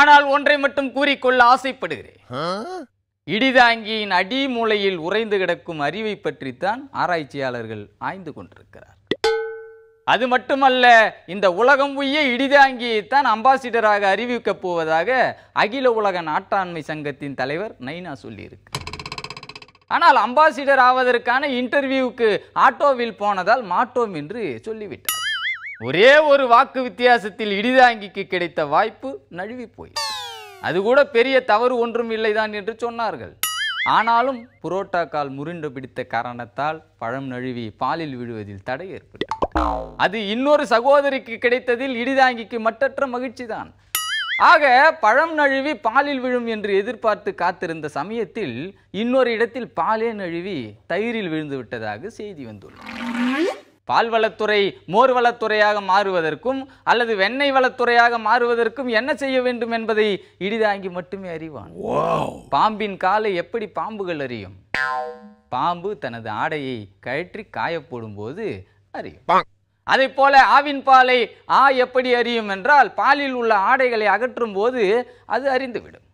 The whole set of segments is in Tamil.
ஆனால் ஒன்றை மட்டும் கூறிக்கொள்ள ஆசைப்படுகிறேன். இடிதாங்கியின் அடி மூலையில் உறைந்து கிடக்கும் அறிவை பற்றித்தான் ஆராய்ச்சியாளர்கள் ஆய்ந்து கொண்டிருக்கிறார். அது மட்டுமல்ல, இந்த உலகம் உய்ய இடிதாங்கியைத்தான் அம்பாசிடராக அறிவிக்கப் போவதாக அகில உலக நாட்டாண்மை சங்கத்தின் தலைவர் நைனா சொல்லியிருக்கு. ஆனால் அம்பாசிடர் ஆவதற்கான இன்டர்வியூவுக்கு ஆட்டோவில் போனதால் மாட்டோம் என்று சொல்லிவிட்டார். ஒரே ஒரு வாக்கு வித்தியாசத்தில் இடிதாங்கிக்கு கிடைத்த வாய்ப்பு நழுவி போய், அது கூட பெரிய தவறு ஒன்றும் இல்லைதான் என்று சொன்னார்கள். ஆனாலும் புரோட்டா கால் முருண்டு பிடித்த காரணத்தால் பழம் நழுவி பாலில் விழுவதில் தடை ஏற்பட்டது. அது இன்னொரு சகோதரிக்கு கிடைத்ததில் இடிதாங்கிக்கு மட்டற்ற மகிழ்ச்சி தான். ஆக பழம் நழுவி பாலில் விழும் என்று எதிர்பார்த்து காத்திருந்த சமயத்தில் இன்னொரு இடத்தில் பாலே நழுவி தயிரில் விழுந்து விட்டதாக செய்தி வந்துள்ளது. பால்வளத்துறை மோர் வளத்துறையாக மாறுவதற்கும் அல்லது வெண்ணெய் வளத்துறையாக மாறுவதற்கும் என்ன செய்ய வேண்டும் என்பதை இடிதாங்கி மட்டுமே அறிவான். பாம்பின் காலை எப்படி பாம்புகள் அறியும்? பாம்பு தனது ஆடையை கழற்றி காயப்போடும் போது அறியும். அதை போல ஆவின் பாலை எப்படி அறியும் என்றால், பாலில் உள்ள ஆடைகளை அகற்றும் போது அது அறிந்துவிடும்.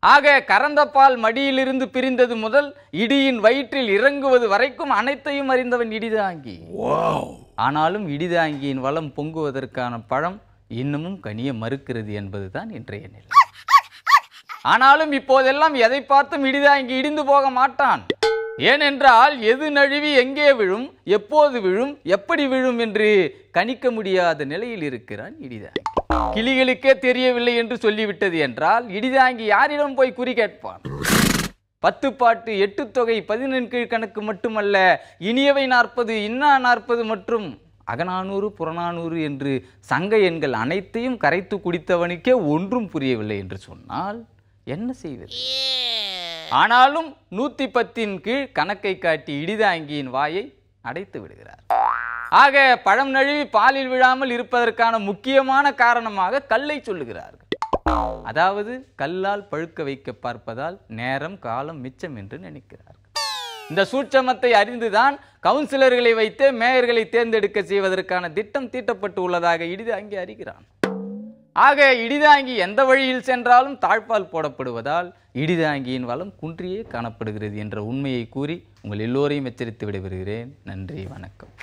ஆக கறந்த பால் மடியிலிருந்து பிரிந்தது முதல் இடியின் வயிற்றில் இறங்குவது வரைக்கும் அனைத்தையும் அறிந்தவன் இடிதாங்கி. ஆனாலும் இடிதாங்கியின் வளம் பொங்குவதற்கான பழம் இன்னமும் கனிய மறுக்கிறது என்பதுதான் இன்றைய நிலை. ஆனாலும் இப்போதெல்லாம் எதை பார்த்தும் இடிதாங்கி இடிந்து போக மாட்டான். ஏனென்றால் எது நழுவி எங்கே விழும், எப்போது விழும், எப்படி விழும் என்று கணிக்க முடியாத நிலையில் இருக்கிறான் இடிதாங்கி. கிளிகளுக்கே தெரியவில்லை என்று சொல்லிவிட்டது என்றால் இடிதாங்கி யாரிடம் போய் குறி கேட்பான்? 10 பாட்டு 8 தொகை 11 கீழ்கணக்கு மட்டுமல்ல, இனியவை 40 இன்னா 40 மற்றும் அகநானூறு புறநானூறு என்று சங்க எண்கள் அனைத்தையும் கரைத்து குடித்தவனுக்கே ஒன்றும் புரியவில்லை என்று சொன்னால் என்ன செய்வது? ஆனாலும் 110 கீழ் கணக்கை காட்டி இடிதாங்கியின் வாயை அடைத்து விடுகிறார். ஆக பழம் நழுவி பாலில் விழாமல் இருப்பதற்கான முக்கியமான காரணமாக கல்லை சொல்லுகிறார்கள். அதாவது கல்லால் பழுக்க வைக்க பார்ப்பதால் நேரம் காலம் மிச்சம் என்று நினைக்கிறார்கள். இந்த சூட்சமத்தை அறிந்துதான் கவுன்சிலர்களை வைத்து மேயர்களை தேர்ந்தெடுக்க செய்வதற்கான திட்டம் தீட்டப்பட்டு உள்ளதாக இடிதாங்கி அறிகிறான். ஆக இடிதாங்கி எந்த வழியில் சென்றாலும் தாழ்பால் போடப்படுவதால் இடிதாங்கியின் வளம் குன்றியே காணப்படுகிறது என்ற உண்மையை கூறி உங்கள் எல்லோரையும் எச்சரித்து விடைபெறுகிறேன். நன்றி, வணக்கம்.